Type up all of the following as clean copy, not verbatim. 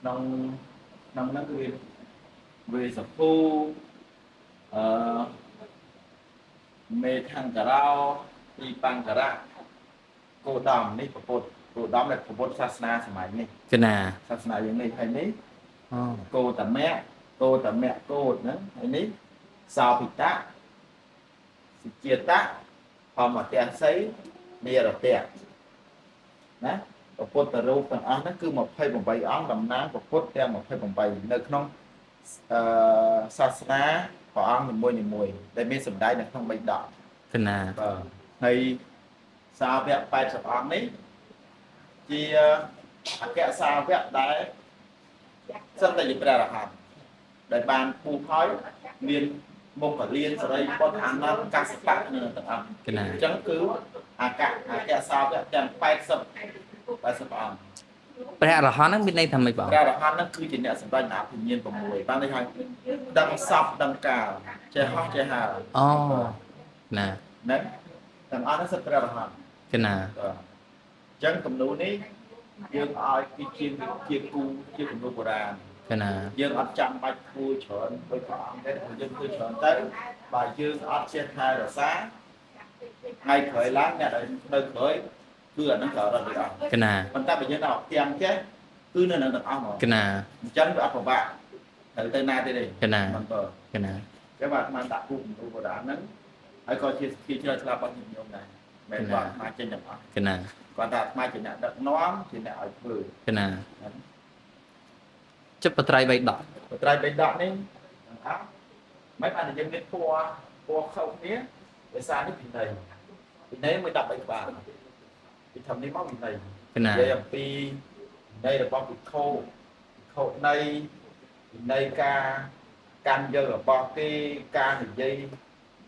nông nông nó về sập phu mê thang cà rao đi băng cà ra cô đầm ní cô đầm là phậtศาสนาสมัยนี้ cái nè ศาสนาอย่างนี้ไอ้นี้ Ồ, cô tầm mẹ cô nữaไอ้นี้ sao bị ta sự chia ta họ mà tiền sấy bia rồi tiền nè phật tửรูปต่างอันนั้นคือmột phây bằng bay áo đầm ná phật theo một phây bằng bay nơi không ศาสนาของអង្គនីមួយៗដែលមានសម្ដែងនៅក្នុងបេដក cái nè បាទហើយសាវក80អង្គនេះជាអគ្គសាវកដែលសិនតែជាព្រះរហន្តដែលបានពូហើយមានមុខលៀនសរិបុត្រអានន្តកសបៈនៅទាំងអស់ cái អ nè ញ្ចឹងគឺអគ្គសាវកទាំង80អង្គ Bè là hóa nó bên đây thầm mày bảo ព្រះរហន្តនឹងគឺជាអ្នកសម្រេចអភិញ្ញាណ6បានន័យថាដឹងសពដឹងកាលចេះហោះចេះហើរ Ồ, nè ហ្នឹងទាំងអស់ហ្នឹងសិទ្ធិព្រះរហន្ត cái nè អញ្ចឹងគំនូរនេះយើងឲ្យគឺជាគូជាគំនូរបុរាណ cái nè យើងអត់ចាំបាច់ធ្វើច្រើនដោយព្រះអង្គទេព្រោះយើងធ្វើច្រើនទៅបើយើងអត់ចេះថែរក្សាថ្ងៃក្រោយឡើងអ្នកដែលនៅក្រោយគឺអាហ្នឹងក៏រត់ទៅអស់ cái nè ប៉ុន្តែបើយើងអត់ទាំងចេះគឺនៅនឹងទាំងអស់ហ្មង cái nè អញ្ចឹងវាអត់ពិបាកត្រូវទៅណាទេទេ cái nè មិនបើ cái nè គេបាទបានដាក់គូគំនូរបុរាណហ្នឹងហើយក៏ជាជាជ្រៅឆ្លាប់របស់ញញុំដែរមិនបាទមកចេញទាំងអស់ cái nè គាត់ថាខ្មែរជាអ្នកដឹកនាំជាអ្នកឲ្យធ្វើ cái nè chấp vào trai bay đỏ បត្រៃបេដកនេះអត់មិនបានយើងមានពណ៌ខុសគ្នាដោយសារនេះវិន័យមួយ13ក្បាលពីធម្មនេះមកវិន័យ cái និយាយ nè អំពីវិន័យរបស់ភិក្ខុនៃវិន័យការកាន់យករបស់គេការនិយាយ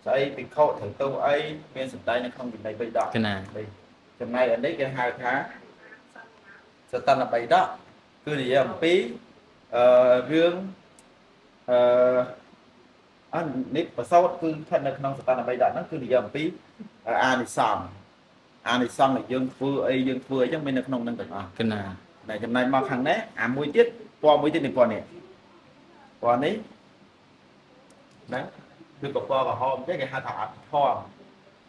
ស្អីភិក្ខុត្រូវទៅអីមានសម្ដែងនៅក្នុងវិន័យបេដក cái nè ចំណែកអានេះគេហៅថាសតនបេដកគឺនិយាយអំពីរឿងនេះប្រសោតគឺស្ថិតនៅក្នុងសតនបេដកហ្នឹងគឺនិយាយអំពីអានិសង្សដែលយើងធ្វើអីយើងធ្វើអីចឹងមាននៅក្នុងហ្នឹងទាំងអស់ cái nè តែចំណែកមកខាងនេះអាមួយទៀតពណ៌មួយទៀតនេះពណ៌នេះហ្នឹងគឺពណ៌ក្រហមទេគេហៅថាអភិធម្ម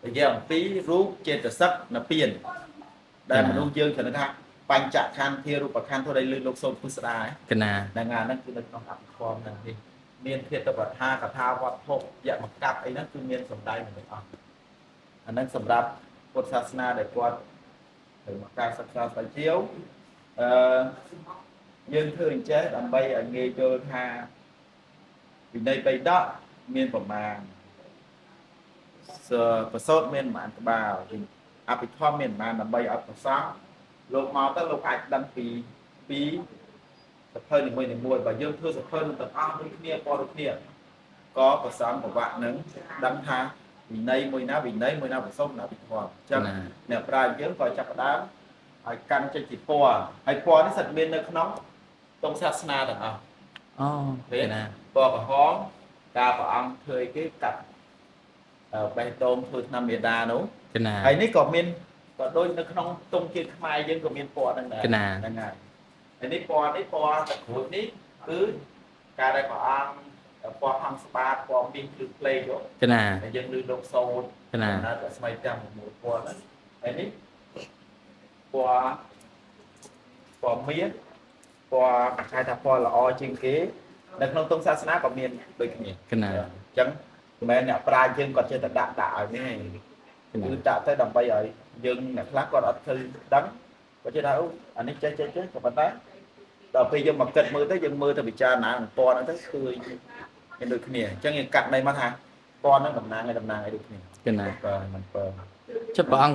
និយាយអំពីរូបចេតសិកនិព្វានដែលមនុស្សយើងត្រូវថាបញ្ចខណ្ឌធារូបខណ្ឌធ្វើឲ្យលឺលោកសូមពុស្ដា cái nè ហ្នឹងហ្នឹងគឺនៅក្នុងអភិធម្មហ្នឹងនេះមានធាតុបថាកថាវត្ថុយមកັບអីហ្នឹងគឺមានសម្ដែងទាំងអស់អាហ្នឹងសម្រាប់ពុទ្ធសាសនាដែលគាត់ត្រូវមកការសិក្សាស្រាវជ្រាវយើងធ្វើអញ្ចេះដើម្បីឲ្យងាយយល់ថាវិន័យបេដកមានប្រមាណប្រសោតមានប្រមាណក្បាលអភិធម្មមានប្រមាណដើម្បីឲ្យប្រសងលោកមកទៅលោកអាចដឹងពីសភៅនីមួយបើយើងធ្វើសភៅនឹងទាំងអស់ដូចគ្នាពណ៌ដូចគ្នាក៏ប្រសងប្រវាក់នឹងដឹងថាវិន័យមួយណាប្រសោតណាអភិធម្មអញ្ចឹងអ្នកប្រាជ្ញយើងក៏ចាប់ផ្ដើមឲ្យកាន់ចេញពីពណ៌ហើយពណ៌នេះសិតមាននៅក្នុងទងសាសនាទាំងអស់ Ồ, cái nè ពណ៌ក្រហមការព្រះអង្គធ្វើឲ្យគេកាត់បេះដូងធ្វើឆ្នាំមេដានោះ cái ហើយ nè នេះក៏មានក៏ដូចនៅក្នុងទងជាតិខ្មែរយើងក៏មានពណ៌ហ្នឹងដែរ cái nè ហ្នឹងហើយហើយនេះពណ៌ទឹកក្រួចនេះគឺការដែលព្រះអង្គពណ៌ហង្សបាតពណ៌មានគឺផ្លេកយក cái nè ហើយយើងឮលោកសូត្រ cái nè ណាត់ស្មៃទាំងមួយពណ៌ហ្នឹងហើយនេះពណ៌មានពណ៌គេថាពណ៌ល្អជាងគេនៅក្នុងទងសាសនាក៏មានដូចគ្នា cái nè អញ្ចឹងមិនមែនអ្នកប្រាជ្ញយើងគាត់ចេះតែដាក់ឲ្យនេះ cái គឺ nè ដាក់ទៅដើម្បីឲ្យយើងអ្នកខ្លះគាត់អត់ឃើញដឹងគាត់ជឿថាអូអានេះចេះក៏ប៉ុន្តែដល់ពេលយើងមកគិតមើលទៅយើងមើលទៅពិចារណានឹងពណ៌ហ្នឹងទៅឃើញមានដូចគ្នាអញ្ចឹងយើងកាត់ន័យមកថាពណ៌ហ្នឹងតំណាងឲ្យដូចគ្នា cái nè បាទមិនបើ chấp vào ông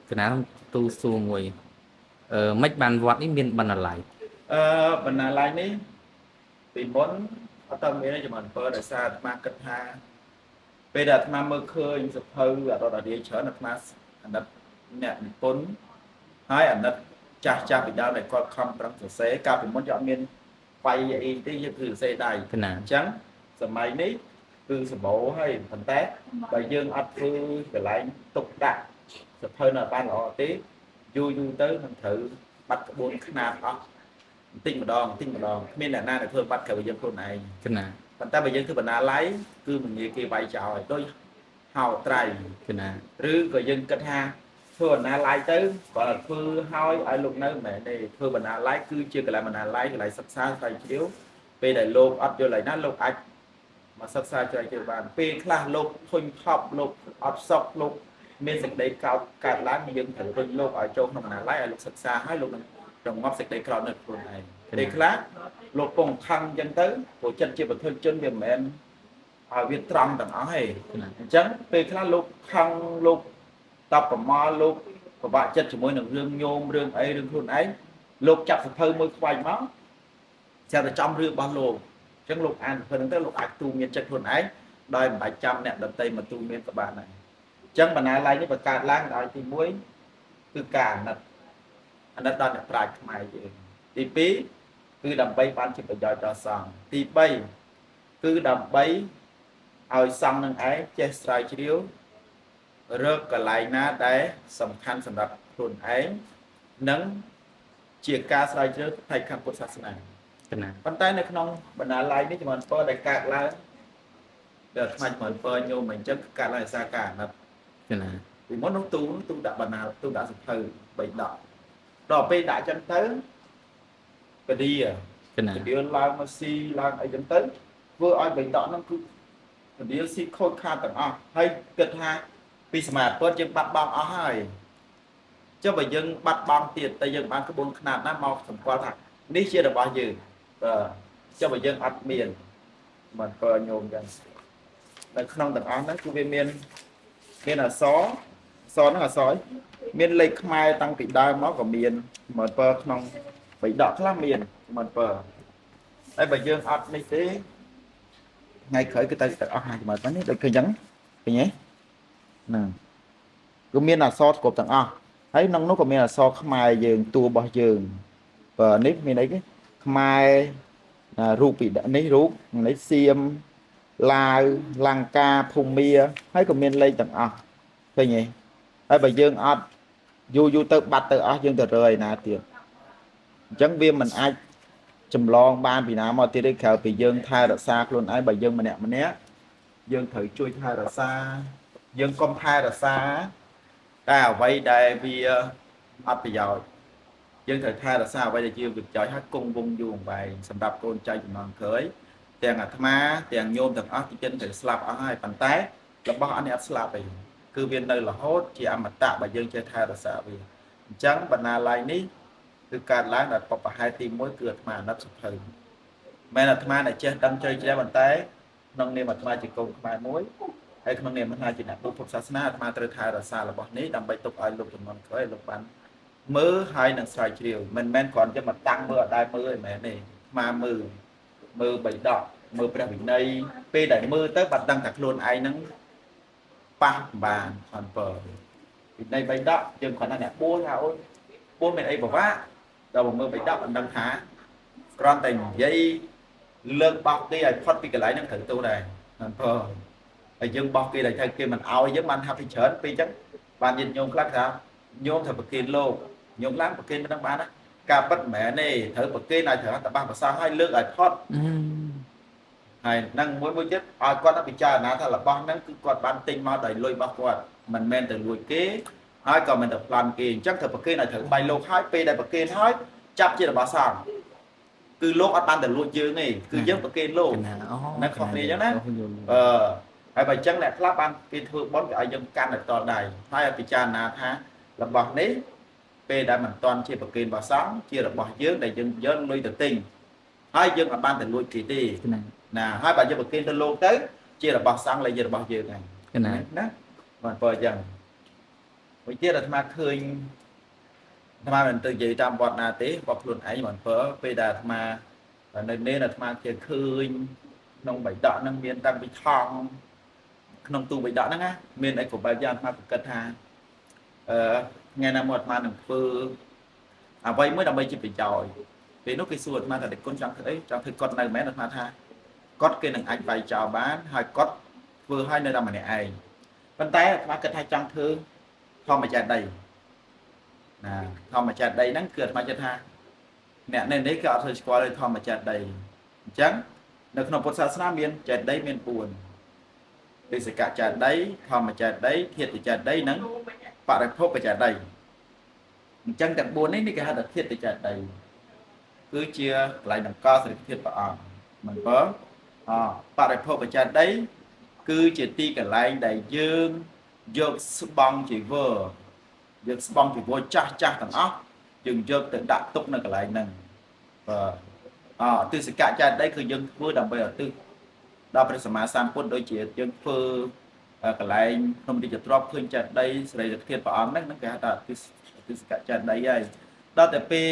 cái nè tu xu ngồi mấy bàn vọt ấy miền bàn là lại បណ្ណាល័យនេះពីមុនអត់តមានទេចំនួន7ដោយសារអាត្មាគិតថាពេលដែលអាត្មាមើលឃើញសភៅអរតរាជច្រើនអាត្មាអាណិតអ្នកនិពន្ធហើយអាណិតចាស់ពីដើមដែលគាត់ខំប្រឹងសរសេរកាលពីមុនយើងអត់មានបាយអីទេយើងគឺសរសេរដៃ cái nè អញ្ចឹងសម័យនេះគឺសម្បូរហើយប៉ុន្តែបើយើងអត់ធ្វើកន្លែងទុកដាក់សភៅនៅបានល្អទេយូរទៅនឹងត្រូវបាត់ក្បួនខ្នាតអស់ tinh một đòn miền là na để thôi bắt cả bây giờ con này កណា còn ta bây giờ cứ bận lấy cứ mình nghĩ cái vai trò tôi hào trai កណា ឬក៏យើងគិតថាធ្វើបណ្ណាឡាយទៅគាត់ធ្វើឲ្យលោកនៅមែនទេធ្វើបណ្ណាឡាយគឺជាកន្លែងបណ្ណាឡាយកន្លែងសិក្សាស្រាវជ្រាវពេលដែលលោកអត់យល់ឡើយណាលោកអាចមកសិក្សាស្រាវជ្រាវបានពេលខ្លះលោកធុញថប់លោកអត់សក់លោកមានសេចក្តីក្រោធកើតឡើងយើងត្រូវរុញលោកឲ្យចូលក្នុងបណ្ណាឡាយឲ្យលោកសិក្សាឲ្យលោកនឹងរងាប់សេចក្តីក្រោធនៅខ្លួនឯងពេលខ្លះលោកពងខឹងអញ្ចឹងទៅព្រោះចិត្តជាបុគ្គលជនវាមិនមែនឲ្យវាត្រង់ទាំងអស់ទេ កណា អញ្ចឹងពេលខ្លះលោកខឹងលោកតបប្រមល់លោកពិបាកចិត្តជាមួយនឹងរឿងញោមរឿងអីរឿងខ្លួនឯងលោកចាប់សភៅមួយខ្វាយមកចាំតែចំរឿងរបស់លោកអញ្ចឹងលោកអានសភៅហ្នឹងទៅលោកអាចទូមានចិត្តខ្លួនឯងដោយមិនបាច់ចាំអ្នកដទៃមកទូមានក៏បានដែរអញ្ចឹងបណ្ណាល័យនេះបង្កើតឡើងដោយទី1គឺការអាណិតដល់អ្នកប្រាជ្ញខ្មែរយើងទី2គឺដើម្បីបានជាប្រយោជន៍ដល់សង្ឃទី3គឺដើម្បីឲ្យសង្ឃនឹងឯងចេះស្រាវជ្រាវរកកន្លែងណាដែលសំខាន់សម្រាប់ខ្លួនឯងនិងជាការស្រាវជ្រាវផ្នែកខាងពុទ្ធសាសនា កណា ប៉ុន្តែនៅក្នុងបណ្ណាល័យនេះចំនួនពរដែលកើតឡើងដែលថ្មចំនួនពរញោមអញ្ចឹងកើតឡើងដោយសារការអាណិត កណា ពីមុននោះទូដាក់បណ្ណាទូដាក់សភៅ3ដកដល់ពេលដាក់អញ្ចឹងទៅកឌី កណា កឌីឡើងមកស៊ីឡើងអីអញ្ចឹងទៅធ្វើឲ្យ3ដកហ្នឹងគឺកឌីស៊ីខូចខាតទាំងអស់ហើយគិតថាពីសមាធិពុទ្ធយើងបាត់បង់អស់ហើយចុះបើយើងបាត់បង់ទៀតតែយើងបានក្បួនខ្នាតណាមកសម្គាល់ថានេះជារបស់យើងចុះបើយើងអត់មានមិនក៏ញោមចឹងនៅក្នុងទាំងអស់ហ្នឹងគឺវាមានអក្សរហ្នឹងអក្សរមានលេខខ្មែរតាំងពីដើមមកក៏មាន17ក្នុងបៃដកខ្លះមាន17ហើយបើយើងអត់នេះទេថ្ងៃក្រោយគឺទៅអស់ហើយ17នេះដូចឃើញចឹងឃើញទេហ្នឹងគឺមានអក្សរគ្រប់ទាំងអស់ហើយក្នុងនោះក៏មានអក្សរខ្មែរយើងតួរបស់យើងនេះមានអីគេខ្មែររូបពីនេះរូបនេះសៀមឡាវលង្កាភូមាហើយក៏មានលេខទាំងអស់ឃើញទេហើយបើយើងអត់យូរទៅបាត់ទៅអស់យើងទៅរើឯណាទៀតអញ្ចឹងវាមិនអាចចម្លងបានពីណាមកទៀតទេក្រៅពីយើងថែរក្សាខ្លួនឯងបើយើងម្នាក់យើងត្រូវជួយថែរក្សាយើងកុំថែរក្សាតែអ្វីដែលវាអត់ប្រយោជន៍យើងត្រូវថែរក្សាអ្វីដែលជាប្រយោជន៍ឲ្យគង់វង្សយូរអង្វែងសម្រាប់កូនចៅជំនាន់ក្រោយទាំងអាត្មាទាំងញោមទាំងអស់ទីចិនត្រូវស្លាប់អស់ហើយប៉ុន្តែរបស់អត់នេះអត់ស្លាប់ទេគឺវានៅរហូតជាអមតៈបើយើងចេះថែរក្សាវាអញ្ចឹងបណ្ណាល័យនេះគឺកើតឡើងដោយបបហេតុទី1គឺអាត្មាអាណិតសភៅមែនអាត្មាដែលចេះដឹងជ្រៅជ្រះប៉ុន្តែក្នុងនាមអាត្មាជាកូនខ្មែរមួយហើយក្នុងនាមអាត្មាជាអ្នកពុទ្ធសាសនាអាត្មាត្រូវថែរក្សារបស់នេះដើម្បីទុកឲ្យលោកជំនាន់ក្រោយលោកបានមើលហើយនឹងស្រាវជ្រាវមិនមែនគ្រាន់តែមកតាំងមើលអត់ដែរមើលឯមែនទេអាត្មាមើលបៃដកមើលព្រះវិន័យពេលដែលមើលទៅបាត់ដឹងថាខ្លួនឯងហ្នឹងប៉ះបានអត់បើវិន័យបៃដកយើងគ្រាន់តែអ្នកបួសថាអូនបួសមានអីពិបាកដល់មើលបៃដកមិនដឹងថាគ្រាន់តែនិយាយលើកបោះគេឲ្យផុតពីកន្លែងហ្នឹងត្រូវទៅដែរអត់បើហើយយើងបោះគេដែលគេមិនអោយយើងបានថាពីច្រើនពីអញ្ចឹងបានញាតិញោមខ្លះថាញោមថាប្រគេនលោកញោមឡើងប្រគេនមិនដឹងបានណាការពិតមិនមែនទេត្រូវប្រគេនឲ្យត្រូវតបះប្រសងឲ្យលើកឲ្យផុតហើយនឹងមួយទៀតឲ្យគាត់ពិចារណាថារបស់ហ្នឹងគឺគាត់បានទិញមកដោយលុយរបស់គាត់មិនមែនទៅលួចគេហើយក៏មិនទៅប្លន់គេអញ្ចឹងត្រូវប្រគេនឲ្យត្រូវបាយលោកហើយពេលដែលប្រគេនហើយចាប់ជារបស់សង្ឃគឺលោកអត់បានទៅលួចយើងទេគឺយើងប្រគេនលោកនៅខុសគ្នាអញ្ចឹងណាហើយបើអញ្ចឹងអ្នកខ្លះបានគេធ្វើបន់គេឲ្យយើងកាន់ឲ្យតដៃហើយឲ្យពិចារណាថារបស់នេះពេលដែលមិនតាន់ជាប្រគេនរបស់សង្ឃជារបស់យើងដែលយើងយកលុយទៅទិញហើយយើងអត់បានទៅលួចគេទេណាហើយបើយើងប្រគេនទៅលោកទៅជារបស់សង្ឃលែងជារបស់យើងហ្នឹងណាបានបើអញ្ចឹងមួយទៀតអាត្មាឃើញអាត្មាមិនទៅនិយាយតាមវត្តណាទេបបខ្លួនឯងបានបើពេលដែលអាត្មានៅនេះអាត្មាជាឃើញក្នុងបៃដកហ្នឹងមានតាំងពីថងក្នុងទូបៃដកហ្នឹងណាមានអីក៏បែបយ៉ាងអាត្មាប្រកាសថាថ្ងៃណាមកអាត្មានឹងធ្វើអ្វីមួយដើម្បីជាប្រយោជន៍ពេលនោះគេសួរអាត្មាថាតែគុណចង់ធ្វើអីចង់ធ្វើគាត់នៅមែនអាត្មាថាគាត់គេនឹងអាចបាយចោលបានហើយគាត់ធ្វើឲ្យនៅតែម្នាក់ឯងប៉ុន្តែអាត្មាគិតថាចង់ធ្វើធម្មចេតិយណាធម្មចេតិយហ្នឹងគឺអាត្មាគិតថា អ្នកនៅនេះគេអត់ធ្វើស្គាល់ធម្មចេតិយអញ្ចឹងនៅក្នុងពុទ្ធសាសនាមានចេតិយមាន4ទេសកចេតិយធម្មចេតិយធាតុចេតិយនិងបរិភោគចេតិយអញ្ចឹងទាំង4នេះគេហៅថាធាតុចេតិយគឺជាកន្លែងតម្កល់សរិទ្ធធាតុព្រះអង្គមិនបើបរិភោគចេតិយគឺជាទីកន្លែងដែលយើងយកស្បង់ជីវរយកស្បង់ជីវរចាស់ទាំងអស់យើងយកទៅដាក់ទុកនៅកន្លែងហ្នឹងទិសកចេតិយគឺយើងធ្វើដើម្បីឧទ្ទិសដល់ព្រះសម្មាសម្ពុទ្ធដូចជាយើងធ្វើកន្លែងក្នុងរាជទ្រព្យឃើញចេតិយសរីរធាតុព្រះអង្គហ្នឹងគេហៅថាទិសកចេតិយហើយដល់តែពេល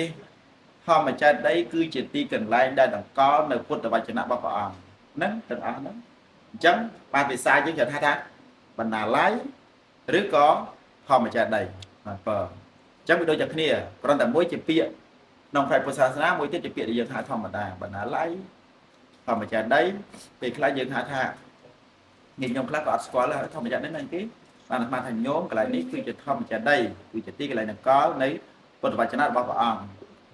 ធម្មចេតិយគឺជាទីកន្លែងដែលតម្កល់នៅពុទ្ធវចនៈរបស់ព្រះអង្គហ្នឹងទាំងអស់ហ្នឹងអញ្ចឹងបានភាសាយើងគេថាបណ្ណាល័យឬក៏ធម្មចេតិយបើអញ្ចឹងវាដូចតែគ្នាគ្រាន់តែមួយជាពាក្យក្នុងផ្នែកពុទ្ធសាសនាមួយទៀតជាពាក្យដែលយើងហៅធម្មតាបណ្ណាល័យធម្មចេតិយពេលខ្លះយើងហៅថាញាតិញោមខ្លះក៏អត់ស្គាល់ដែរធម្មចេតិយហ្នឹងគេបានអាត្មាថាញោមកន្លែងនេះគឺជាធម្មចេតិយគឺជាទីកន្លែងតម្កល់នៃពុទ្ធវចនៈរបស់ព្រះអង្គ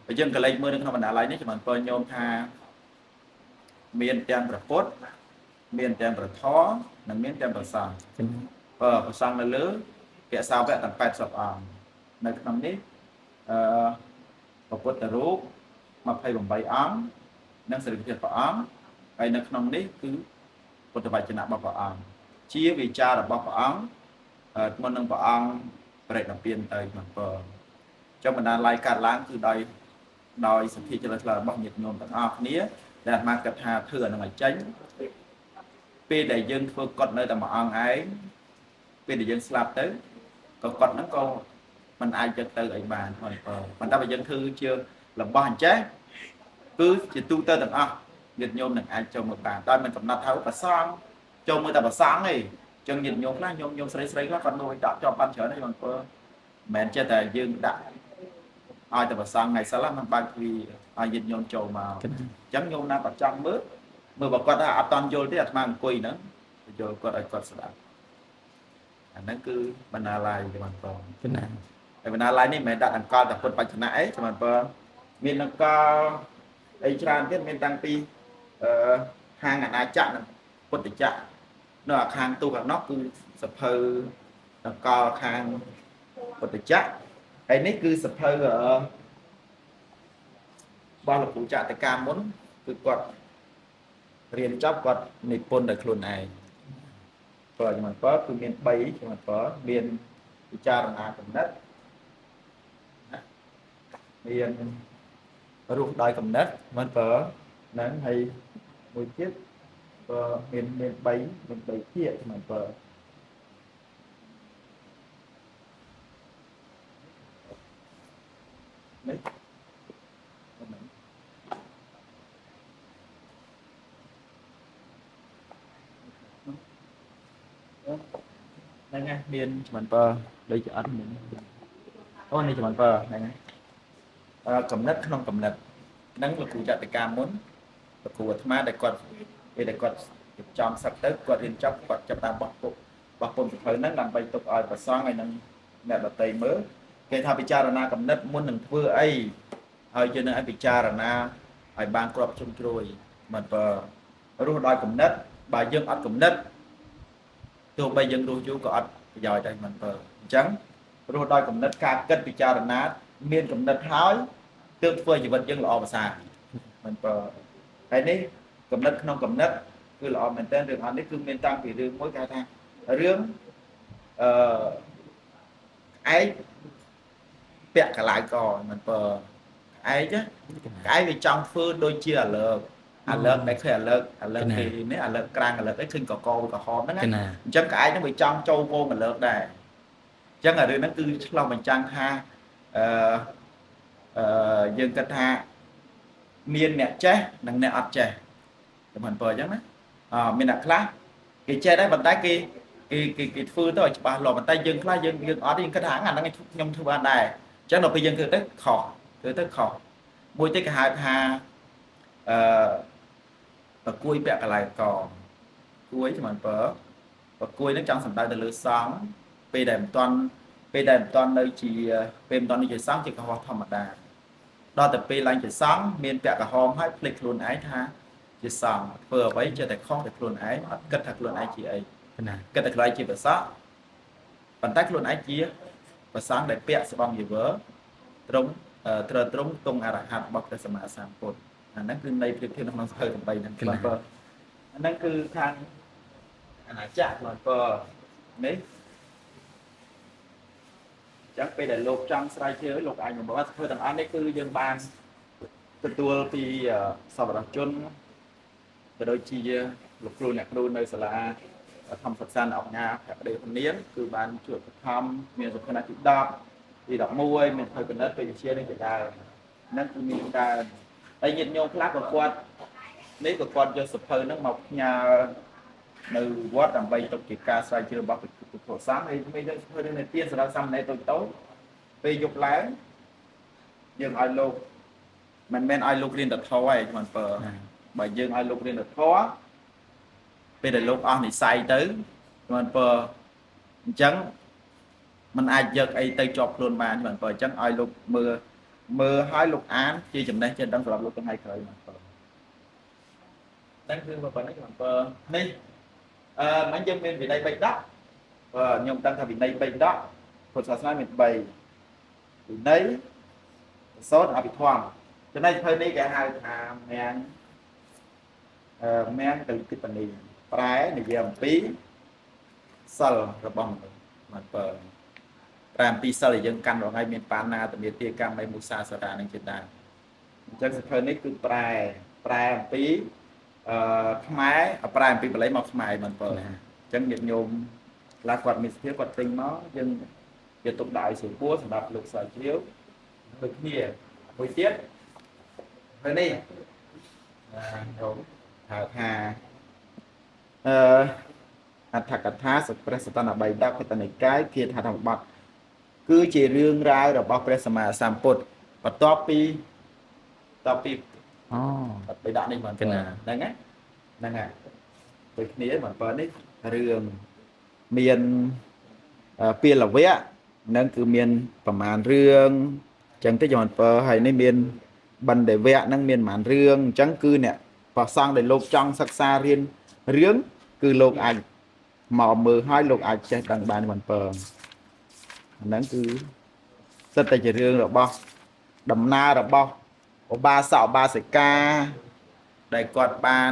បើយើងក៏លេចមើលនៅក្នុងបណ្ណាល័យនេះចំពោះញោមថាមានទាំងព្រះពុទ្ធមានទាំងព្រះធម៌និងមានទាំងព្រះសង្ឃព្រះសង្ឃនៅលើពាក្យសាវកទាំង80អង្គនៅក្នុងនេះព្រះពុទ្ធរូប28អង្គនិងសរិទ្ធិព្រះអង្គហើយនៅក្នុងនេះគឺពុទ្ធវចនៈរបស់ព្រះអង្គជាវិចាររបស់ព្រះអង្គមុននឹងព្រះអង្គប្រេកនិព្វានទៅបន្តចុះបណ្ដាល័យកាត់ឡើងគឺដោយសទ្ធាជ្រះថ្លារបស់ញាតិញោមទាំងអស់គ្នាដែលអាត្មាគិតថាធ្វើអានឹងឲ្យចេញពេលដែលយើងធ្វើកត់នៅតែមួយអង្គឯងពេលដែលយើងស្លាប់ទៅក៏កត់ហ្នឹងក៏มันអាចយកទៅអីបានហើយប៉ុន្តែបើយើងធ្វើជារបស់អញ្ចេះគឺជាទូទៅទាំងអស់ញាតិញោមនឹងអាចចូលមកបានដោយមិនកំណត់ថាប្រសងចូលមើលតែប្រសងទេអញ្ចឹងញាតិញោមខ្លះញោមស្រីខ្លះគាត់មើលដាក់ជាប់បានច្រើនហើយបងប្អូនមិនមែនចេះតែយើងដាក់ឲ្យតែប្រសងថ្ងៃសិលហ្នឹងបើកពីឲ្យញាតិញោមចូលមកអញ្ចឹងញោមណាគាត់ចង់មើលបើគាត់ថាអត់តន់យល់ទេអាត្មាអង្គុយហ្នឹងយល់គាត់ឲ្យគាត់ស្ដាប់អាហ្នឹងគឺបណ្ណាល័យបងប្អូនហើយបណ្ណាល័យនេះមិនមែនដាក់ដង្កល់តែពុទ្ធបច្ចនៈអីបងប្អូនមានដង្កល់អីច្រើនទៀតមានតាំងពីខាងអាណាចក្រនិងពុទ្ធចក្រនៅខាងទូខាងនោះគឺសភៅដង្កល់ខាងពុទ្ធចក្រហើយនេះគឺសភៅរបស់លោកគ្រូចតកាមុនគឺគាត់រៀនចប់គាត់និពន្ធដោយខ្លួនឯងព្រោះចំពោះគឺមាន3ចំពោះមានពិចារណាកំណត់មានរស់ដោយកំណត់មិនបើហ្នឹងហើយមួយទៀតក៏មាន3ទៀតមិនបើនេះហ្នឹងហើយមានចំពោះដូចជាអត់មានអូនេះចំពោះហ្នឹងហើយកំណត់ក្នុងកំណត់ហ្នឹងលោកគ្រូចតកាមុនលោកគ្រូអាត្មាដែលគាត់ពេលដែលគាត់ចំសឹកទៅគាត់រៀនចប់គាត់ចាប់តាមបោះពុំសភៅហ្នឹងដើម្បីទុកឲ្យប្រសងហើយនឹងអ្នកដតីមើលគេថាពិចារណាកំណត់មុននឹងធ្វើអីហើយយើងនឹងឲ្យពិចារណាឲ្យបានគ្រប់ជ្រុងជ្រោយមិនបើរស់ដោយកំណត់បើយើងអត់កំណត់ទោះបីយើងរស់យូរក៏អត់ប្រយោជន៍ដែរមិនបើអញ្ចឹងរស់ដោយកំណត់ការគិតពិចារណាមានកំណត់ហើយទើបធ្វើជីវិតយើងល្អប្រសើរមិនបើហើយនេះកំណត់ក្នុងកំណត់គឺល្អមែនតើរឿងអត់នេះគឺមានតាំងពីរឿងមួយគេថារឿងឯកពាក់កន្លែងកមិនបើឯកវាចង់ធ្វើដូចជាអាលើកដែលឃើញអាលើកគេនេះអាលើកក្រាំងអាលើកអីឃើញកកក្រហមហ្នឹងអញ្ចឹងក្អែកហ្នឹងវាចង់ចូលវងអាលើកដែរអញ្ចឹងអារឿងហ្នឹងគឺឆ្លោះបញ្ចាំងថាយើងគិតថាមានអ្នកចេះនិងអ្នកអត់ចេះតែមិនបើអញ្ចឹងណាមានអ្នកខ្លះគេចេះដែរប៉ុន្តែគេធ្វើទៅឲ្យច្បាស់លាស់ប៉ុន្តែយើងខ្លះយើងអត់យើងគិតថាអាហ្នឹងខ្ញុំធ្វើបានដែរអញ្ចឹងដល់ពេលយើងធ្វើទៅខុសមួយទៀតគេហៅថាប្រគួយពាក់កន្លែងកគួយចំបើប្រគួយហ្នឹងចង់សំដៅទៅលើសង្ឃពេលដែលមិនទាន់នៅជាពេលមិនទាន់នៅជាសង្ឃជាកុហកធម្មតា ដល់តែពេលឡើងជាសង្ឃមានពាក់ក្រហមហើយភ្លេចខ្លួនឯងថាជាសង្ឃធ្វើអ្វីចេះតែខុសតែខ្លួនឯងអត់គិតថាខ្លួនឯងជាអី ណា គិតតែខ្លួនឯងជាប្រសក់ប៉ុន្តែខ្លួនឯងជាប្រសង្ឃដែលពាក់ស្បង់យីវរត្រង់ត្រូវត្រង់ទង់អរហន្តរបស់ព្រះសម្មាសម្ពុទ្ធអាហ្នឹងគឺនៃព្រៀបធៀបនៅក្នុងសភៅ8ហ្នឹងបាទអាហ្នឹងគឺខាងអាណាចក្របាទនេះចឹងពេលដែលលោកចង់ស្រាវជ្រាវលោកអាចមកบอกว่าសភៅទាំងអស់នេះគឺយើងបានទទួលពីសប្បុរសជនក៏ដូចជាលោកគ្រូអ្នកគ្រូនៅសាលាធម្មសិក្សាអង្គការភក្តីជំនាញគឺបានជួយបឋមមានសភៅទី10ទី11មានសភៅគណិតវិទ្យានេះជាដើមហ្នឹងគឺមានដើមហើយញាតិញោមខ្លះក៏គាត់នេះក៏គាត់យកសភៅហ្នឹងមកផ្ញើនៅវត្តដើម្បីទុកជាការស្រាវជ្រាវរបស់ពុទ្ធសាសនាហើយមានសភៅនេះទានសម្រាប់សាមណេរតូចៗពេលយប់ឡើងយើងឲ្យលោកមិនមែនឲ្យលោករៀនតធឯងមិនបើបើយើងឲ្យលោករៀនតធពេលដែលលោកអស់និស័យទៅមិនបើអញ្ចឹងมันអាចយកអីទៅជាប់ខ្លួនបានមិនបើអញ្ចឹងឲ្យលោកមើលឲ្យលោកអានជាចំណេះចេះដឹងសម្រាប់លោកថ្ងៃក្រោយមិនបើហ្នឹងគឺប៉ុណ្ណឹងមិនបើនេះមិញយើងមានវិន័យ3ដកខ្ញុំដឹងថាវិន័យ3ដកពុទ្ធសាសនាមាន3វិន័យសោតអភិធម្មចំណែកសភៅនេះគេហៅថាមាំងទៅគិតនីប្រែនិយាយអំពីសិលរបស់មនុស្សមិនបើប្រែអំពីសិលដែលយើងកាន់រាល់ថ្ងៃមានបាណាតមេទាកម្មនៃមុសាសរានឹងជាដើមអញ្ចឹងសភៅនេះគឺប្រែអំពីខ្មែរប្រែអំពីបាលីមកខ្មែរមិនបើអញ្ចឹងញាតិញោមខ្លះគាត់មានសភាគាត់ទិញមកយើងគេទុកដាក់ឲ្យស្រួលសម្រាប់លោកស្រាវជ្រាវដូចគ្នាមួយទៀតហើយនេះខ្ញុំហៅថាអត្ថកថាសព្រះសតនបៃដកតនិកាយគាថាធម្មបទគឺជារឿងរ៉ាវរបស់ព្រះសម្មាសម្ពុទ្ធបន្ទាប់ពីអូ បៃដកនេះមិនហ្នឹងហើយដូចគ្នាមិនបើនេះរឿងមានពាលវៈនឹងគឺមានប្រមាណរឿងអញ្ចឹងទៅមិនបើហើយនេះមានបណ្ឌិវៈនឹងមានប្រមាណរឿងអញ្ចឹងគឺអ្នកប្រសង់ដែលលោកចង់សិក្សារៀនរឿងគឺលោកអាចមកមើលឲ្យលោកអាចចេះដឹងបានមិនបើអាហ្នឹងគឺសិតតែជារឿងរបស់ដំណើររបស់ឧបាសកឧបាសិកាដែលគាត់បាន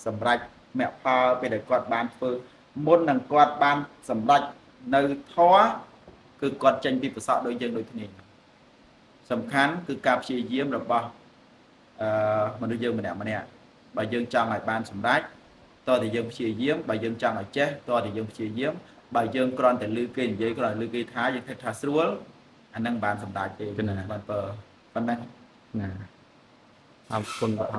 សម្រេចមគ្គផលពេលដែលគាត់បានធ្វើមុននឹងគាត់បានសម្រេចនៅធម៌គឺគាត់ចេញពីប្រសពដូចយើងដូចគ្នាសំខាន់គឺការព្យាយាមរបស់មនុស្សយើងម្នាក់បើយើងចង់ឲ្យបានសម្រេចតើតែយើងព្យាយាមបើយើងចង់ឲ្យចេះតើតែយើងព្យាយាមបើយើងគ្រាន់តែឮគេនិយាយគ្រាន់តែឮគេថាយើងគិតថាស្រួលអានឹងបានសម្រេចទេបាទប៉ុណ្ណឹងណាអរគុណបាទ